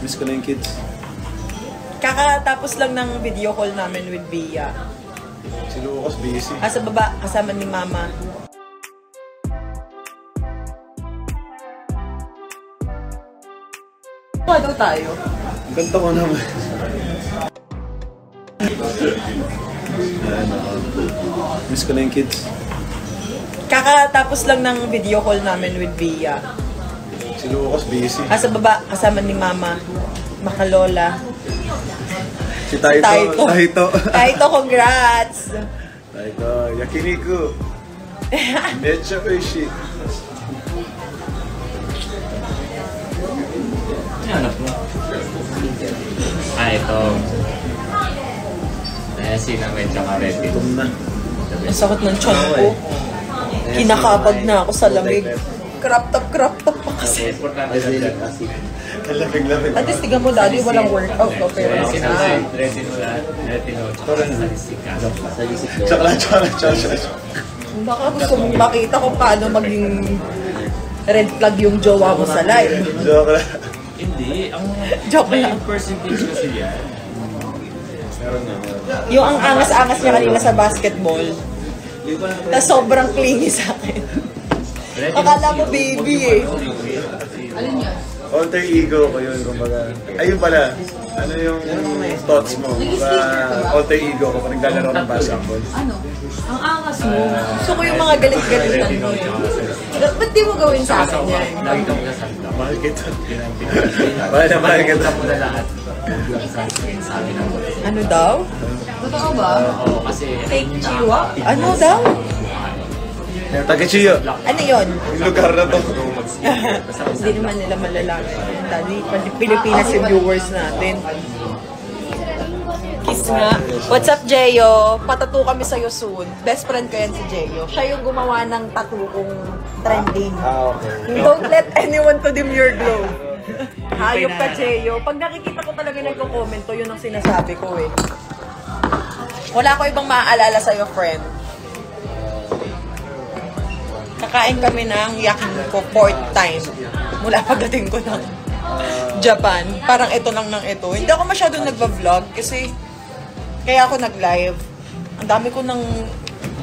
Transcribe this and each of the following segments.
Miss ko na yung kids. Kakatapos lang ng video call namin with Bia. Si Lucas busy. Sa baba, kasama ni Mama. Daw tayo. Ang ganda ko naman. Miss ko na yung kids. Kakatapos lang ng video call namin with Bia. Si Lucas busy. Sa baba, kasama ni Mama. Makalola. Si Taito. Taito, congrats! Taito, yakiniku. Mecha oishi. Hanap mo? Ito. Cinnamon tsaka red bean. Tum na. Ang sakit ng tiyan ko. Kinakabag na ako sa lamig. Crop top pa kasi. Lamig-lamig. At least tiga mo, Daddy, walang workout ko. Pero Chocolate. baka gusto mong makita kung paano maging red flag yung jowa mo sa live. Chocolate. Hindi. Joke May lang. percentage kasi yan. Meron na. Yung ang angas-angas niya kanina sa basketball. Na sobrang clingy sa akin. Akala mo baby eh. Alin yan? Alter ego ko yun, kumbaga. Ayun pala, ano yung thoughts mo sa alter ego ko pag naglalaro ng basketball? Ano? Ang angas mo. Gusto ko yung mga galit-galitan mo eh. Ba't di mo gawin sa akin yan? Lagi kang kasanda. Mahal kita. Mahal kita. Mo na lahat. Sabi ng Ano daw? Totoo ba? Oo, kasi Fake chiwa? Ano daw? Taga-Chiyo. Ano yun? Yung lugar na to. Hindi naman nila malalaman. Daddy, pati Pilipinas yung viewers natin. Kiss nga. What's up, Jeyo? Patattoo kami sa'yo soon. Best friend ko yan si Jeyo. Siya yung gumawa ng tattoo kong trending. Okay. Don't let anyone to dim your glow. Hayop ka, Jeyo. Pag nakikita ko talaga nagko-comment to, yun ang sinasabi ko eh. Wala ko ibang maaalala sa'yo, friend. Kakain kami ng yakiniku 4th time mula pagdating ko ng Japan. Parang ito lang ng ito. Hindi ako masyadong nagba-vlog kasi kaya ako nag-live. Ang dami ko nang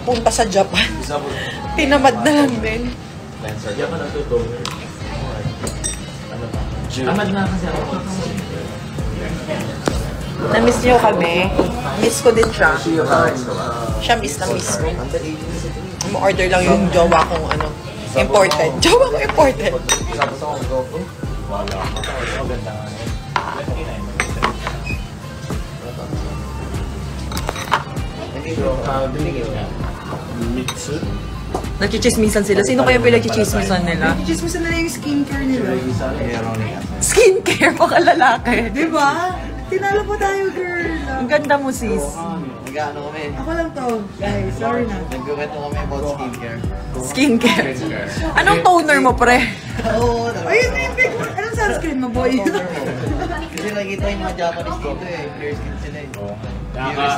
punta sa Japan. Tinamad na lang din. Diyan ka natutunan. Tamad na kasi ako. Na-miss niyo kami. Miss ko din siya. Siya miss na miss ko. Order lang yung jowa kong ano, imported. Jowa ko imported. Wala. Maganda nga. Mitsu? Nagchichismisan sila. Sino kaya pinagchichismisan nila? Chismisan nila yung skincare nila. Skincare, baka lalaki. Diba? Tinalo pa tayo, girl. Ang ganda mo, sis. Nag-ano kami, Ako lang to, guys. Sorry na. nag-kwento kami about skincare. Skincare. Anong toner mo, pre? Oo, Ayun na yung big one. Anong sunscreen mo, boy? kasi nakikita yung mga Japanese dito eh, clear skin sila eh.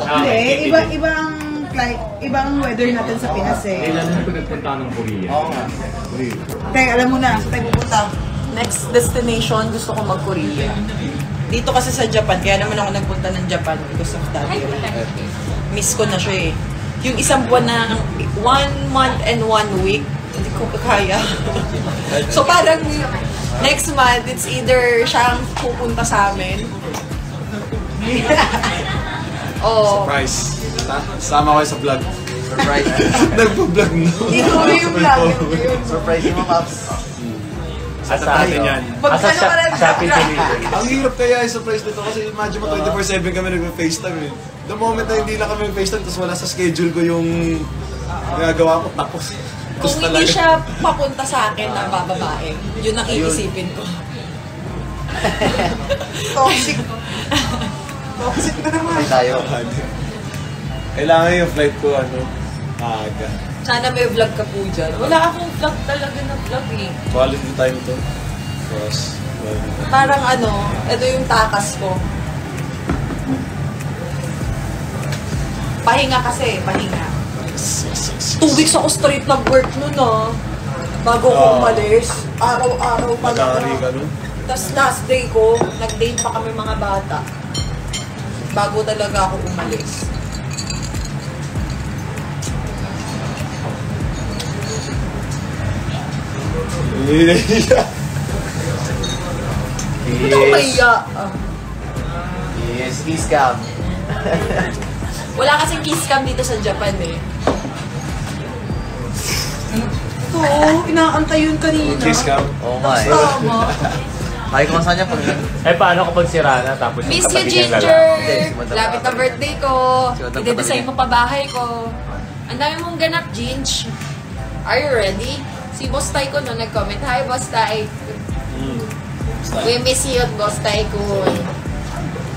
Hindi, ibang weather natin sa Pinas eh. Kailan mo pinagpunta ng Korea? Oo nga. Teka, alam mo na, sa tayo pupunta. Next destination, gusto ko mag-Korea. Dito kasi sa Japan, kaya naman ako nagpunta ng Japan because of that. Miss ko na siya eh. Yung isang buwan na, 1 month and 1 week, hindi ko kaya. So parang next month, it's either siyang pupunta sa amin. Oh, Surprise. Sama ko sa vlog. Surprise. Nagpa-vlog na. ikaw yung vlogger ko yun. Surprise mo, Maps. Asa natin yan. Pag ano ka lang Shopping vlog. delivery. Ang hirap kaya yung surprise nito kasi imagine mo 24/7 kami nagpa-FaceTime eh. The moment na hindi na kami nag-FaceTime tapos wala sa schedule ko yung ginagawa ko tapos. Kung hindi siya papunta sa akin na bababae, yun ang iisipin ko. Toxic. Toxic na naman. Tayo. Kailangan yung flight ko maaga. Sana may vlog ka po dyan. Wala akong vlog talaga na vlog eh. Quality time to. Tapos, Parang ito yung takas ko. Pahinga kasi, pahinga. 2 weeks ako straight nag-work nun Bago ko umalis. Araw-araw pa lang. nag-aari ka nun. Tapos last day ko, nag-date pa kami mga bata. Bago talaga ako umalis. Ba't ako mahiya? Yes, kiss cam. Wala kasing kiss cam dito sa Japan eh. Ito, inaantay yun kanina. Kiss cam. Oo nga eh. Tama. Ay, kung saan niya pag... Eh, paano kapag sira na tapos yung Miss you, kapatid niyang Ginger! lalaki? Lapit na birthday ko. Simatang Ide-design kapatid mo pa bahay ko. Ang dami mong ganap, Ginge. Are you ready? Si Boss Tay ko no, nag-comment, "Hi, Boss Tay. We miss you, Boss Tay ko."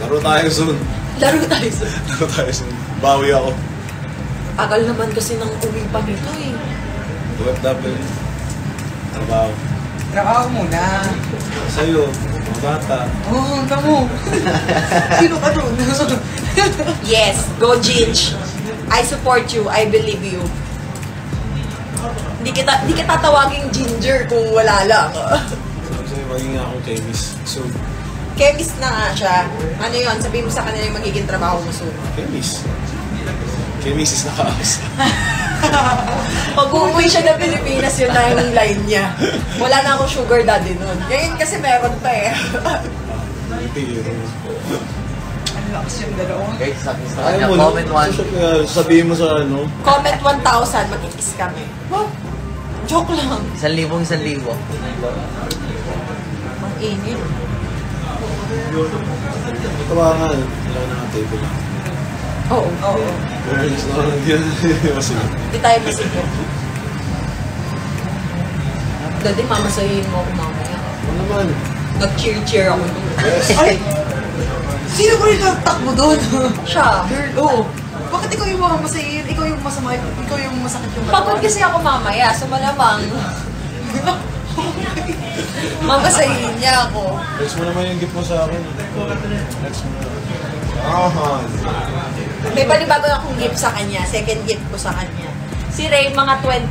Laro tayo soon. Laro tayo sa... Laro tayo soon. Bawi ako. Tagal naman kasi nang uwi pa nito eh. OFW. Trabaho. Trabaho muna. Sa'yo, mga bata. Oo, tamo. Sino ka doon? Yes, go Ginge. I support you. I believe you. Hindi kita tawaging Ginger kung wala lang. Kasi maging akong chemist. So, Chemist na nga siya. Ano yun? Sabihin mo sa kanila yung magiging trabaho mo soon. chemist. Chemist is nakaas. Pag umuwi siya ng Pilipinas, yun na yung line niya. Wala na akong sugar daddy nun. Ngayon kasi meron pa eh. Ang lakas yung dalawa. Guys, sa akin sa Ayaw kanya, mo, comment one. sabihin mo sa ano. Comment 1,000, mag-kiss kami. What? Joke lang. 1,000. Ang init. Tawangan. Wala na natin ito lang. Oo. Girls, no, hindi na masila. Hindi tayo masipo. Daddy, mamasahin mo ako mamaya. Ano naman? Nag-cheer-cheer ako doon. Ay! Sino ko rin takbo doon? Siya. Girl, oo. Bakit ikaw yung mga masayin? Ikaw yung masama, ikaw yung masakit yung Pagod kasi ako mamaya, so malamang. Mamasahin niya ako. Next mo naman yung gift mo sa akin. Next mo naman. Aha. May panibago akong gift sa kanya. Second gift ko sa kanya. Si Ray, mga 20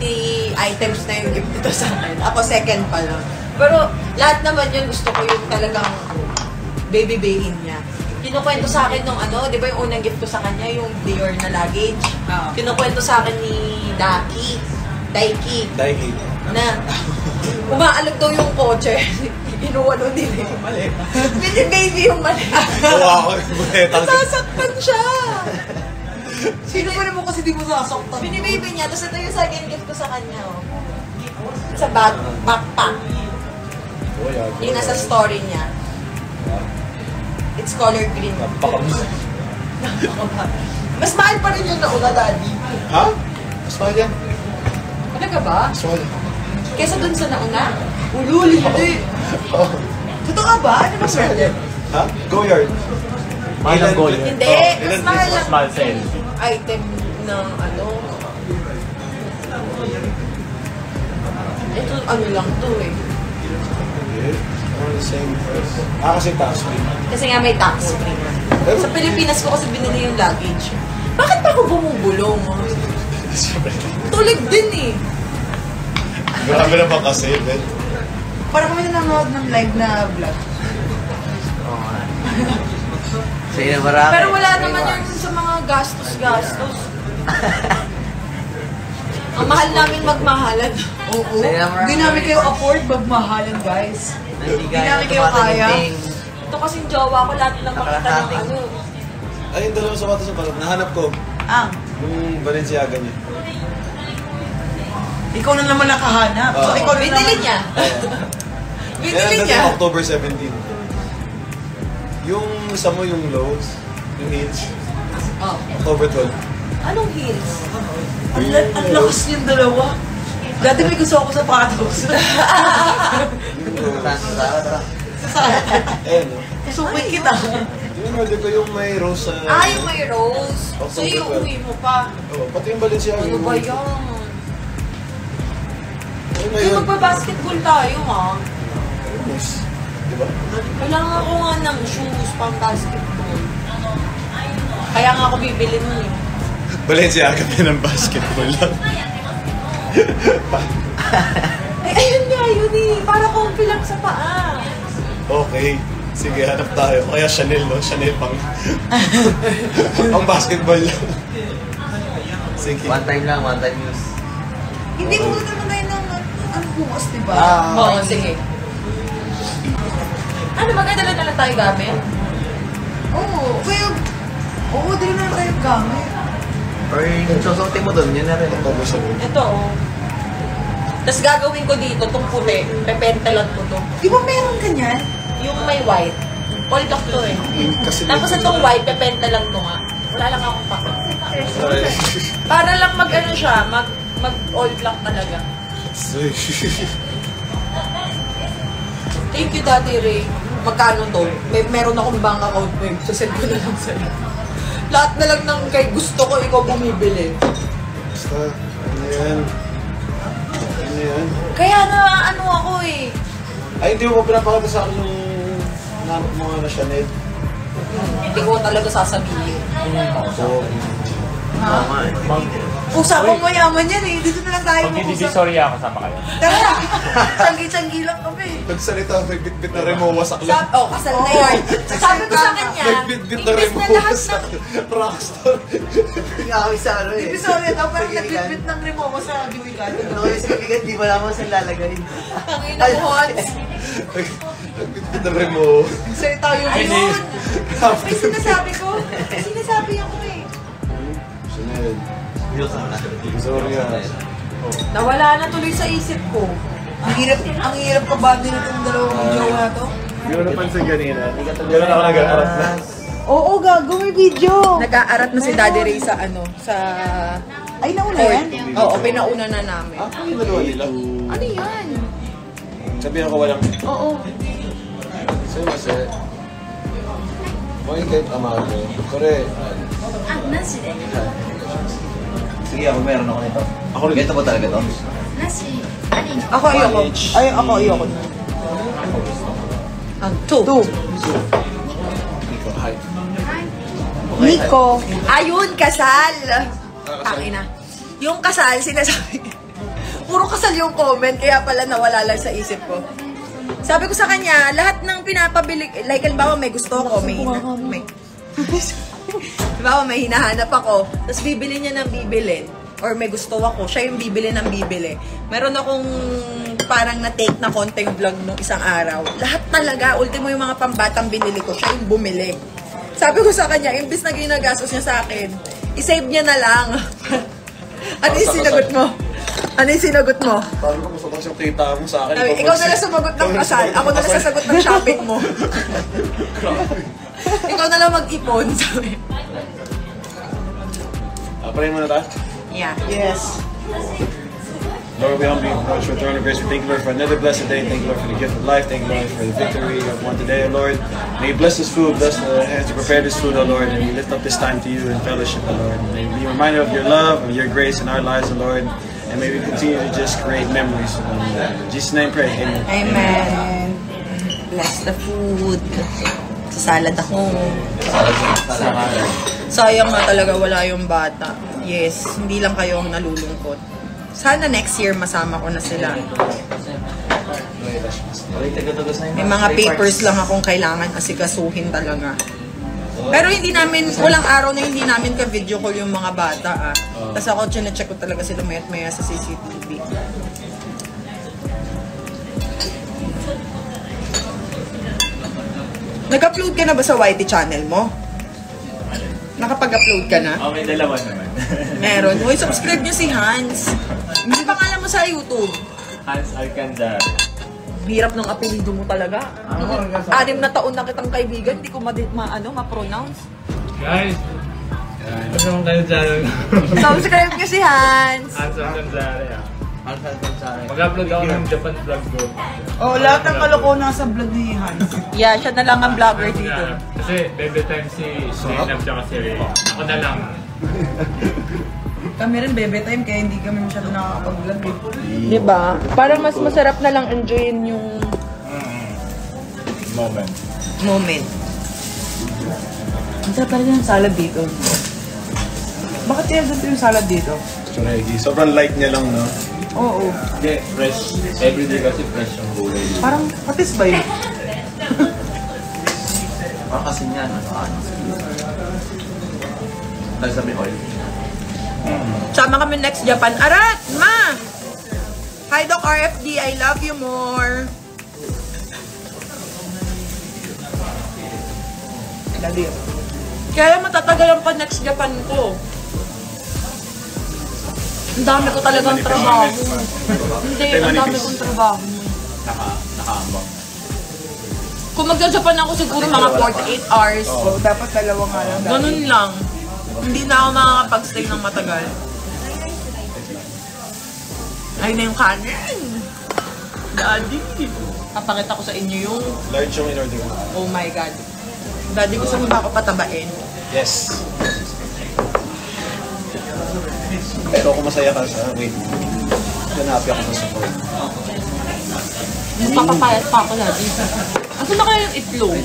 items na yung gift nito sa akin. Ako second pa lang. Pero lahat naman yun gusto ko yung talagang baby-bayin niya. Kinukwento sa akin nung ano, di ba yung unang gift ko sa kanya, yung Dior na luggage. Kinukwento sa akin ni Daiki, na umaalog daw yung kotse. Inuwalo nila yung maleta. Baby yung maleta. Gawa ko yung buleta. Nasasaktan siya. Sino pa rin mo kasi di mo sasaktan? Binibaby niya, tapos ito yung second gift ko sa kanya. Oh. Sa backpack. Yung nasa story niya. It's color green. Mas mahal pa rin yung nauna, Daddy. Ha? Mas mahal yan. Talaga ba? Mas mahal. Kesa dun sa nauna? Ulul, hindi. Oh. Totoo ka ba? Ano ba sir? Ha? Go yard. Mahal ang gold. Hindi, mas mahal Mas lang mahal sale. item ng ano. Ito, ano lang to eh. Same price. Kasi tax free. Kasi nga may tax free na. Sa Pilipinas ko kasi binili yung luggage. Bakit pa ako bumubulong? Tulig din eh. Grabe na ba kasi, Ben? Para kami nanonood ng live na vlog. Oo nga. Sige na marami. Pero wala naman yun sa mga gastos-gastos. Ang mahal namin magmahalan. Oo. Sige na, marami. Hindi namin kayo afford magmahalan, guys. Hindi namin kayo kaya. Ito kasing jowa ko, lahat lang makita ng ano. Ay, yung dalawang sapatos sa palab. Nahanap ko. Yung Balenciaga niya. Ikaw na naman nakahanap. So, ikaw na Binili niya. Binili Yan, niya. October 17. Yung isa mo, yung lows, yung heels, Oh. October 12. Anong heels? Ang lakas niyong dalawa. Dati may gusto ako sa patos. Eh, no? Kusupin kita. Yung order ko yung may rose sa... Yung may rose. So, October yung 12. uwi mo pa. Oh, pati yung Balenciaga. Ano ba yan? Ay, Yung ngayon. magpa-basketball tayo, ha? Yes. Diba? Kailangan ko nga ng shoes pang basketball. Kaya nga ako bibili nun eh. Balenciaga din ng basketball lang. Ay, ayun nga yun eh. Para comfy lang sa paa. Okay. Sige, hanap tayo. Kaya Chanel, no? Chanel pang... ang basketball lang. Sige. One time use. Hindi mo naman tayo ng ano bukas, di ba? Oo, sige. Ano, magdala na lang tayo gamit? Oo, kaya... Oo, dali na tayo gamit. Or yung susuotin mo doon, yun na rin. Ito, oh. Tapos gagawin ko dito, itong puti, pepentalan ko to. Di ba meron ka niyan? Yung may white, all black to eh. Kasi Tapos itong white, pepentalan ko nga. Wala lang akong pa. Para lang mag-ano siya, mag all black talaga. Thank you, Daddy Ray. Magkano to? Meron akong bank account mo eh. Sasend ko na lang sa'yo. Lahat na lang ng kay gusto ko, ikaw bumibili. Basta, ano yan? Ano yan? Kaya na ano ako eh. Ay, hindi mo pinapakita sa akin yung nanap mo na Chanel. Hindi ko talaga sasabihin. So, Ha? Usapan mo yaman yan eh. Dito na lang tayo Magdidivisory ako, sama kayo. Tara! Tiyanggi-tiyanggi lang kami. nagsalita, may bitbit na rin mo, wasak lang. Kasal na yun. Sabi ko sa kanya, May bitbit na rin imbes mo, na lahat wasak. ng... Rockstar. Hindi kami sa ano eh. Episode daw, parang nagbitbit ng remote sa Diwigan. Ano kami sa bigat, di wala mo saan lalagay. Tangina mo, Hans. Nagbitbit na rin mo. Sa'yo tayo yun. May sinasabi ko. Sinasabi ako eh. Chanel. Diyos naman natin. Sorry ah. Nawala na tuloy sa isip ko. Ang hirap ka ba din itong dalawang jowa na to? Hindi ko napansin kanina. Gano'n ako nag-aarat na. Oo, gago, may video. Nag-aarat na si Daddy Ray sa ano, sa Ay, nauna court. yan? Oo, pinauna na namin. Ah, ano yung nagawa nila? Ano yan? Sabihan ko walang... Oo. Sa'yo kasi... Moin kahit amago. Kore. Sige, ako meron ako nito. Ako rin. Ganito ba talaga to? Ako ayoko. Ay, ako ayoko. Ang two. Nico, hi. Nico. Ayun, kasal! Tangina. Yung kasal, sinasabi. Puro kasal yung comment, kaya pala nawala lang sa isip ko. Sabi ko sa kanya, lahat ng pinapabili, like, halimbawa may gusto ko, may halimbawa may hinahanap ako, tapos bibili niya ng bibilin, or may gusto ako, siya yung bibili ng bibili. Meron akong parang na-take na konting vlog nung isang araw. Lahat talaga, ultimo yung mga pambatang binili ko, siya yung bumili. Sabi ko sa kanya, imbis na ginagastos niya sa akin, isave niya na lang. Ano yung sinagot mo? Ano yung sinagot mo? Sabi ko, gusto ko yung kita mo sa akin. Sabi, ikaw na lang sumagot ng kasal, ako na lang sasagot ng shopping mo. Ikaw na lang mag-ipon, sabi. Pray mo na tayo. Yeah. Yes. Lord, we humbly approach your throne of grace. We thank you, Lord, for another blessed day. Thank you, Lord, for the gift of life. Thank you, Lord, for the victory of one today, Lord. May you bless this food, bless the hands to prepare this food, O Lord, and we lift up this time to you in fellowship, O Lord. May we be reminded of your love, of your grace in our lives, O Lord, and may we continue to just create memories of them. In Jesus' name, pray. Amen. Amen. Bless the food. Sa salad ako. Sayang nga talaga wala yung bata. Yes, hindi lang kayo ang nalulungkot. Sana next year masama ko na sila. May mga papers lang akong kailangan asikasuhin talaga. Pero hindi namin, walang araw na hindi namin ka-video call yung mga bata ah. Tapos ako chine-check ko talaga sila mayat maya sa CCTV. Nag-upload ka na ba sa YT channel mo? Nakapag-upload ka na? Oh, may dalawa naman. Meron. Uy, subscribe nyo si Hans. Hindi pangalan mo sa YouTube. Hans Alcanzar. Hirap ng apelido mo talaga. 6 na taon na kitang kaibigan, hindi ko ma-pronounce. Guys! Ano naman kayo dyan? Subscribe nyo si Hans. Hans Alcanzar. Mag-upload ako ng Japan vlog ko. Oh, lahat ng kalokohan nasa vlog ni Hans. Yeah, siya na lang ang vlogger dito. Kasi bebe time si Zainab tsaka si Ray. Ako na lang. Kami rin bebe time kaya hindi kami masyado nakakapag-vlog eh. Diba? Parang mas masarap na lang enjoyin yung Moment. moment. Ang sarap talaga yung salad dito. Bakit kaya ganito yung salad dito? Sobrang light niya lang, no? Oo. Hindi, fresh. Everyday kasi fresh yung gulay. Parang patis ba yun? Kasi niyan, ano. Tapos sabi oil. Sama kami next Japan. Arat! Ma! Hi, Doc RFD. I love you more. Dali. Kaya matatagalan pa next Japan ko. Ang dami ko talagang trabaho. Hindi, ang dami kong trabaho. Nakaambang. Kung magja-Japan ako siguro mga 48 hours. Oh, dapat dalawa nga lang. Ganun lang. Hindi na ako makakapag-stay ng matagal. Ayun na yung kanin. Daddy. Papakita ko sa inyo yung... Large yung in-order mo. Oh my God. Daddy, gusto mo ba ako patabain? Yes. Pero kung masaya ka sa wait, hanapi ako ng support. Magpapapayat pa ako, Daddy. Ano na kaya yung itlog?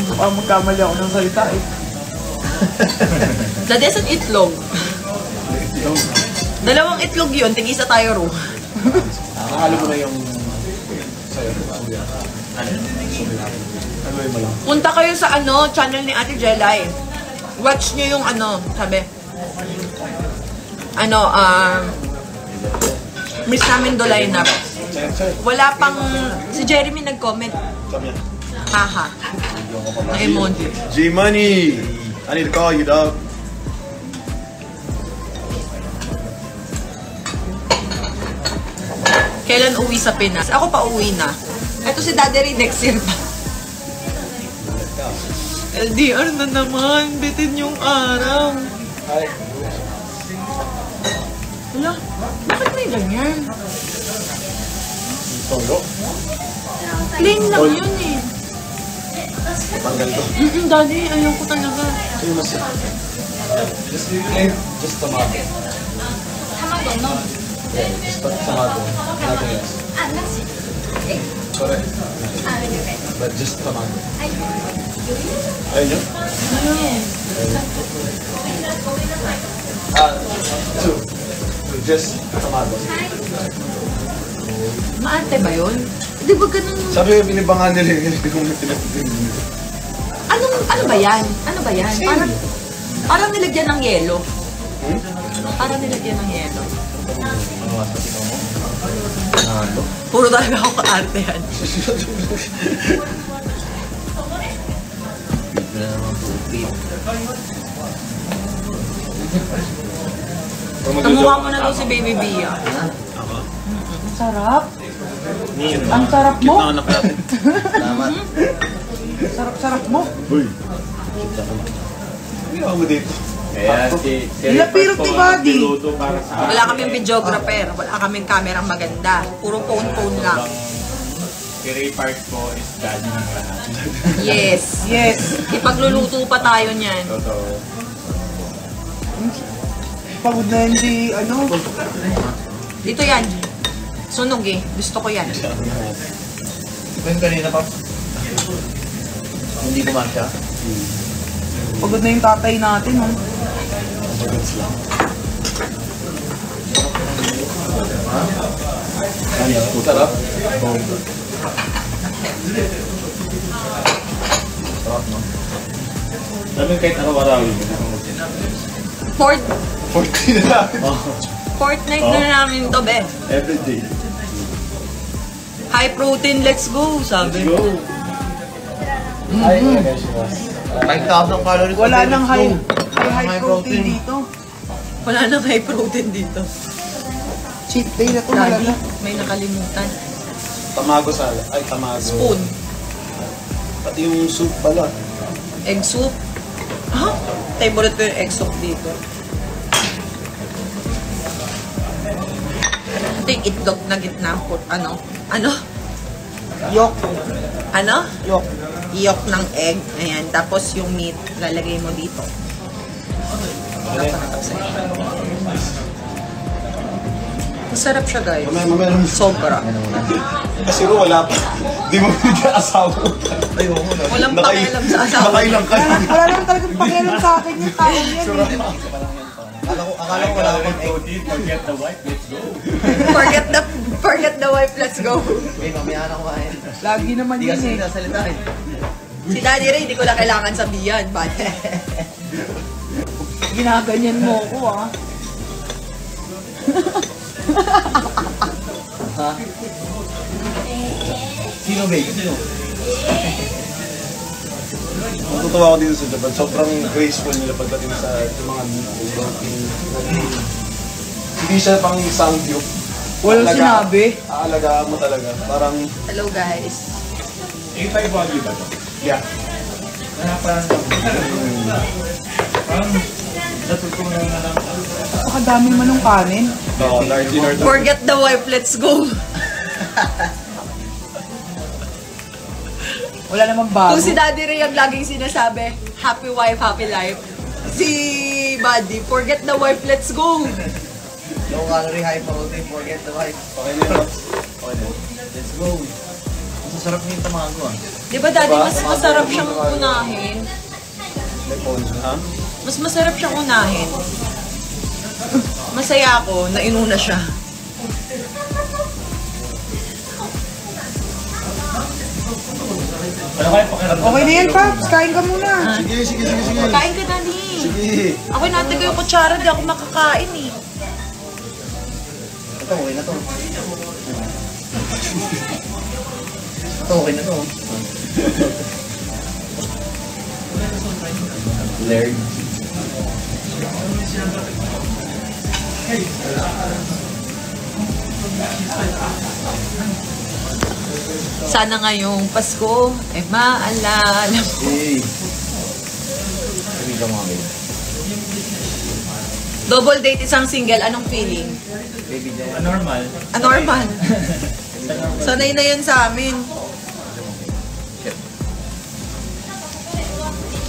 Mukhang magkamali ako ng salita eh. Daddy, asan itlog? Dalawang itlog yun, tig-isa tayo ro. Nakakalo mo na yung sa'yo. Ano mo lang? Punta kayo sa channel ni Ate Jelay. Watch nyo yung sabi. Miss namin do lineup. Sir. Wala pang, si Jeremy nag-comment. Sabi niya. Haha. Na emoji. G-Money! I need to call you, dog. Kailan uwi sa Pinas? Ako pa uwi na. Ito si Daddy rin next year pa. LDR na naman. Bitin yung araw. Hi. Wala. Bakit may ganyan? Tondo? Plain lang yun eh. Panggal to. Daddy, ayaw ko talaga. Sino mas just tomato. Tomato, no. Yeah, just tomato. Nothing else. Correct. But just tomato. Ayun yun? Two. Just tomato. Maarte ba yun? Di ba ganun? Sabi yung binibangan nila yung pinapinili. Ano ba yan? Ano ba yan? Parang nilagyan ng yelo. Parang nilagyan ng yelo. Ano nga sa tingin mo? Ano? Puro talaga ako kaarte yan. Bigla naman puti. Kamukha mo na daw si Baby Bia. Ang sarap. Ang sarap mo. Cute na anak natin. Salamat. Sarap-sarap mo. Uy. Ginawa mo dito. Kaya si Ilapirot ni Buddy. niluto para sa Wala kaming videographer. Wala kaming kamerang maganda. Puro phone lang. Kiri part ko is daddy ng lahat. Yes. Yes. Ipagluluto pa tayo niyan. Totoo. Pagod na hindi, Dito yan. Sunog eh. Gusto ko yan. Yung kanina pa. Hindi kumasya. pagod na yung tatay natin, oh. Sarap. Sarap, no? Sabi kahit araw-araw yun. Fortnite na namin to, be. Everyday. High protein, let's go, sabi. Go! Ay, guys, 5,000 calories. Wala nang high protein dito. Wala nang high protein dito. Cheat day na to, Lagi, malaga. may nakalimutan. Tamago salad. Ay, tamago. Spoon. Pati yung soup pala. Egg soup. Ha? Favorite ko yung egg soup dito. Ito yung itlog na gitna. Ano? Yok. Ano? Yok. Yolk ng egg. Ayan. Tapos yung meat, lalagay mo dito. Masarap siya, guys. Mamaya. Sobra. Kasi ro, wala pa. Di mo bigyan asawa. Ay, oo. Walang pakialam sa asawa. Nakailang ka. Wala naman talagang pakialam sa akin yung tao yan, eh. Akala ko wala akong egg. Forget the wife, let's go. Forget the wife, let's go. Eh, mamaya na kumain. Lagi naman Hindi yun kasi eh. nasalita eh. Si Daddy Ray, hindi ko na kailangan sabihan. Bad. Ginaganyan mo ko ah. Ha? Sino ba? Sino? Natutuwa ako dito sa Japan. Sobrang graceful nila pagdating sa mga hindi siya pang sangyup. Walang sinabi. Aalagaan mo talaga. Parang, Hello, guys. A5 Wagyu ba ito? yeah. Parang natutunan na lang. Napakadami man ng kanin. No, large dinner. Forget the wife, let's go. Wala namang bago. Kung si Daddy Ray ang laging sinasabi, happy wife, happy life. Si Buddy, forget the wife, let's go. Low calorie, high protein, forget the wife. Okay na yun. Okay na. Let's go. Ang sasarap niyo yung tamago ah. Di ba, Daddy, mas masarap siyang unahin? May phones, ha? Mas masarap siyang unahin. Masaya ako na inuna siya. Ano kayo pakiramdam? Okay na yan, Paps. Kain ka muna. Sige. Kain ka, Daddy. Sige. Ako natin yung kutsara, di ako makakain eh. Ito, okay na to. Ito, okay na to. Laird. Sana ngayong Pasko, maalala mo. Hey. Sabi ka mga baby. Double date isang single, anong feeling? Baby Jay. Normal. Anormal. Sanay na yan sa amin.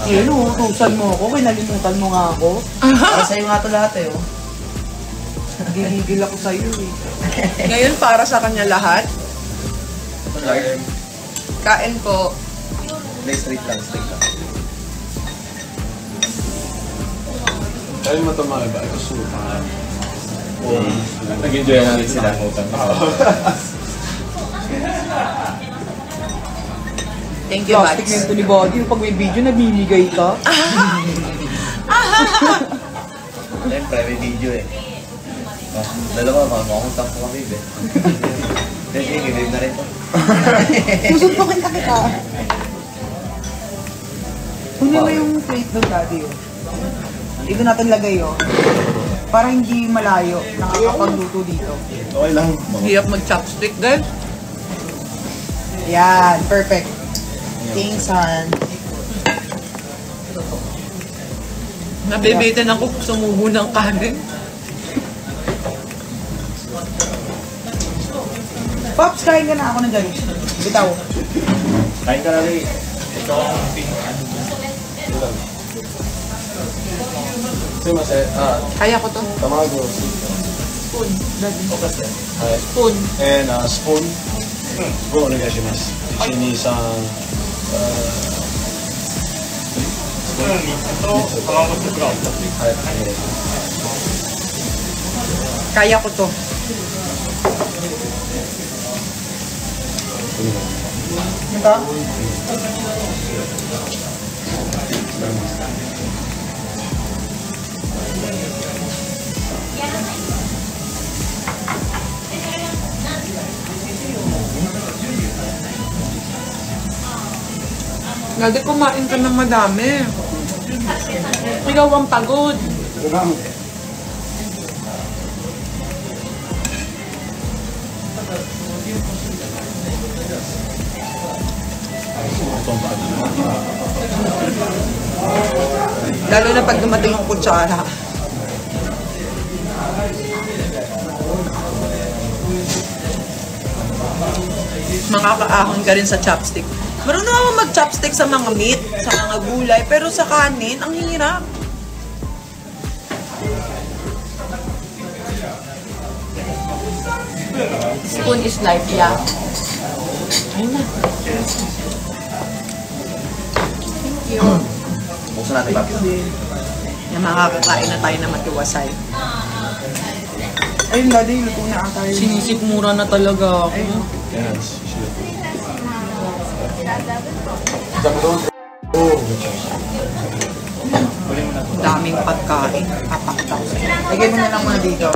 Ayun, utusan mo ako. Kinalimutan mo nga ako. Para sa'yo nga to lahat eh. Oh. Gigigil ako sa'yo eh. Ngayon para sa kanya lahat. Lard. Kain po. Hindi, straight lang, straight lang. Kaya mo ito mga iba. Gusto pa. Nag-enjoy natin sila. Thank you, Plastic Bags. nito ni Body. Pag may video, namimigay ka. Siyempre, may video eh. Oh, dalawa, mukhang tampo ka, babe eh. Sige, babe na rin to. Susot mo kita kita. Kunin mo yung plate doon, Daddy. Oh. Dito natin lagay, oh. Para hindi malayo. Nakakapagluto dito. Okay lang. Hirap mag-chopstick, guys. Yan, perfect. Thanks, Han. Nabibitin ako sumubo ng kanin. Pops, kain ka na ako ng dyan. Bitaw. Kain ka na rin. Ito ang pink. Kasi mas, Kaya ko to. tamago. Spoon. Daddy. Hi. Spoon. And spoon. Spoon, onegaishimasu. Ichi, ni, san. Hi. Kaya ko to. Ito? Daddy, kumain ka ng madami. Ikaw ang pagod. Lalo na pag dumating yung kutsara. Makakaahon ka rin sa chopstick. Marunong ako mag-chopstick sa mga meat, sa mga gulay, pero sa kanin, ang hirap. Spoon is life, yeah. Ayun na. Thank you. Buksan natin, Paps. Yung makakakain na tayo na matiwasay. Ayun, Daddy, luto na ata yun. Sinisikmura na talaga ako. Yes, Daming pagkain. Papaktaw. Lagay mo na lang muna dito.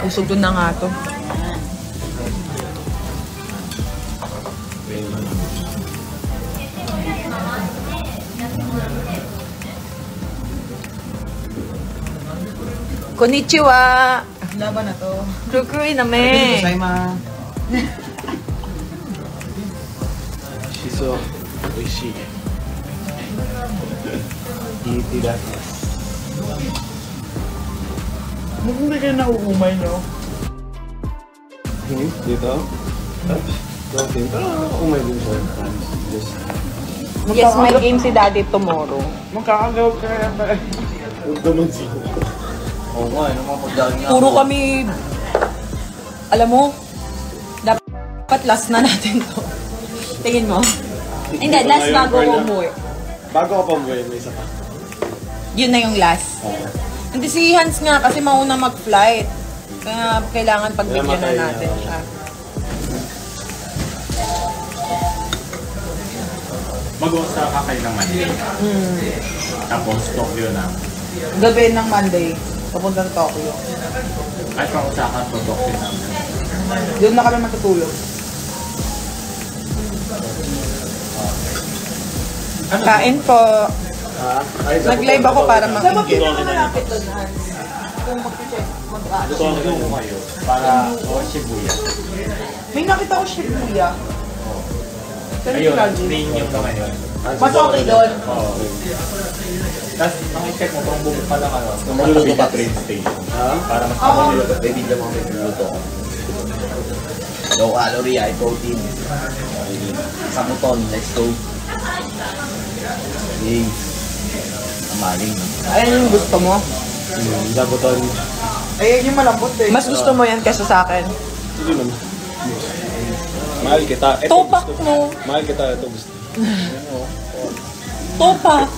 Usog na nga to. Konnichiwa! Laban na to. Kukui na me! Ma. Shiso, oishi. Iti that. Mukhang hindi kayo nauumay, no? Dito? Okay. Umay din siya. Just... Yes, may game si Daddy tomorrow. Magkakagaw ka na ba? Huwag naman siya. Oo nga, ano mga pagdaan nga. Puro kami, alam mo, dapat last na natin to. Tingin mo? Hindi, last bago ko umuwi. Bago ka pa umuwi, may isa pa. Yun na yung last. Hindi si Hans nga kasi mauna mag-flight. Kaya kailangan pagbigyan na natin siya. Mag-uusap ka kayo ng Monday. Tapos Tokyo na. Gabi ng Monday, papunta sa Tokyo. At pang usakan sa Tokyo na. Doon na kami matutulog. Kain po. Nag-live ako para makingit. malapit doon, Hans? Kung mag-check, Tokyo ko kayo para o Shibuya. May nakita ko Shibuya. Ayun, train yung ngayon. Mas okay doon. Oo. Tapos makicheck mo kung buong pala kayo. Magluluto pa. Train station. Para mas Oo. Magluluto. May video mo may magluluto ko. Low calorie, high protein. Samuton, let's go. Yay. Amaling. Ayun yung gusto mo. Labutan. Ayun yung malambot eh. Mas gusto mo yan kesa sa akin. Hindi naman. Mahal kita. Ito Topak gusto. mo. Mahal kita. Ito gusto. Topak.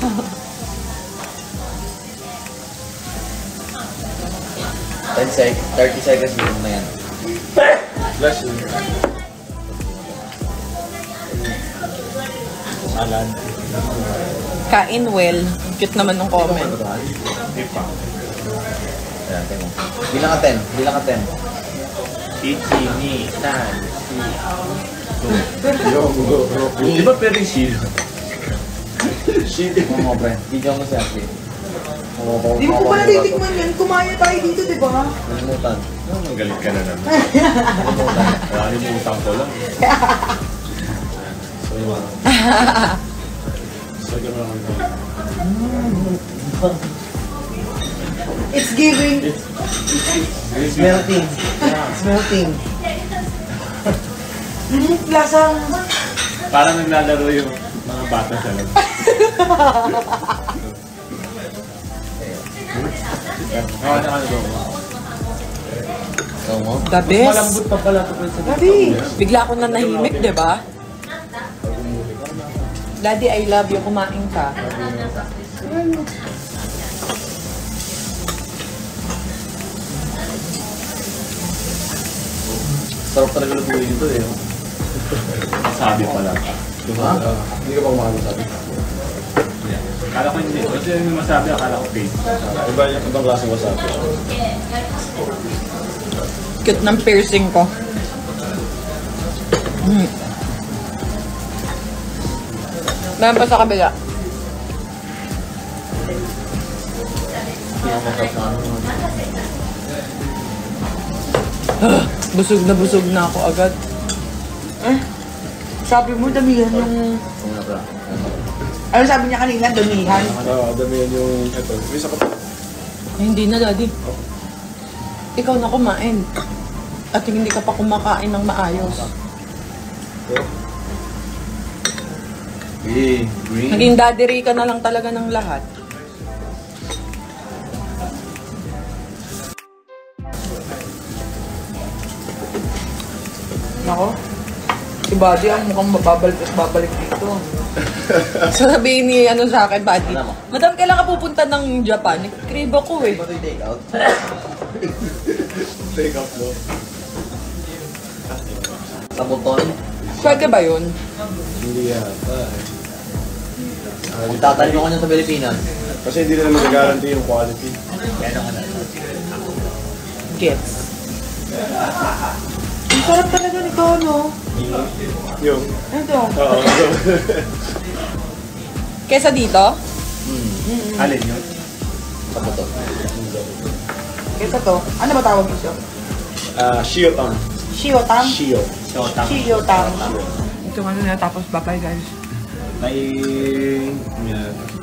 30 seconds minimum na yan. Flash yun. Salad. Kain well. Cute naman ng comment. Ayan, tingnan mo. Bilang ka 10. Bilang ka 10. Ichi, ni, san, Di ba pwede shield? Mga pre. Video mo siya. Di mo ko pala titikman yan. Kumaya tayo dito, di ba? Nalimutan. Magalit ka na naman. Nalimutan. Nakalimutan ko lang. Sige mo lang. It's giving. Smelting. Smelting. Lasang. Parang naglalaro yung mga bata sa loob. So mo? The best. Malambot pa pala ito sa Daddy. Bigla ako na nahimik, di ba? Daddy, I love you. Kumain ka. Sarap talaga lutuin ito eh. Sabi pala. Diba? Hindi ka pa kumakain sabi. Akala ko hindi. Kasi yung masabi, akala ko face. Iba yung ibang klaseng wasabi. Cute ng piercing ko. Meron pa sa kabila. Busog na ako agad. Sabi mo, damihan yung... Una pra. Ano sabi niya kanina? Damihan. Dami yan yung ito. May isa pa. Hindi na, Daddy. Ikaw na kumain. At hindi ka pa kumakain ng maayos. Green. Naging daddy ka na lang talaga ng lahat. Nako. Si Buddy ang mukhang babalik dito. So sabihin ni ano sa akin, buddy, Ano mo? Madam, kailan ka pupunta ng Japan? Crave ako eh. Ito yung take out. Take off, no? Sa buton. Pwede ba yun? Hindi yata. Itatanong ko niya sa Pilipinas. Kasi hindi na naman nag-guarantee yung quality. Kaya naman na. Gets. Ang sarap talaga nito, no? Yung? Ito. Oo. Kesa dito? Alin yun? Sa buton. Kesa to. Ano ba tawag dito? Shiotang. Shiotang? Shio. Shotang. Shiotang. Ito ano na, tapos bye-bye guys. Bye! Yeah.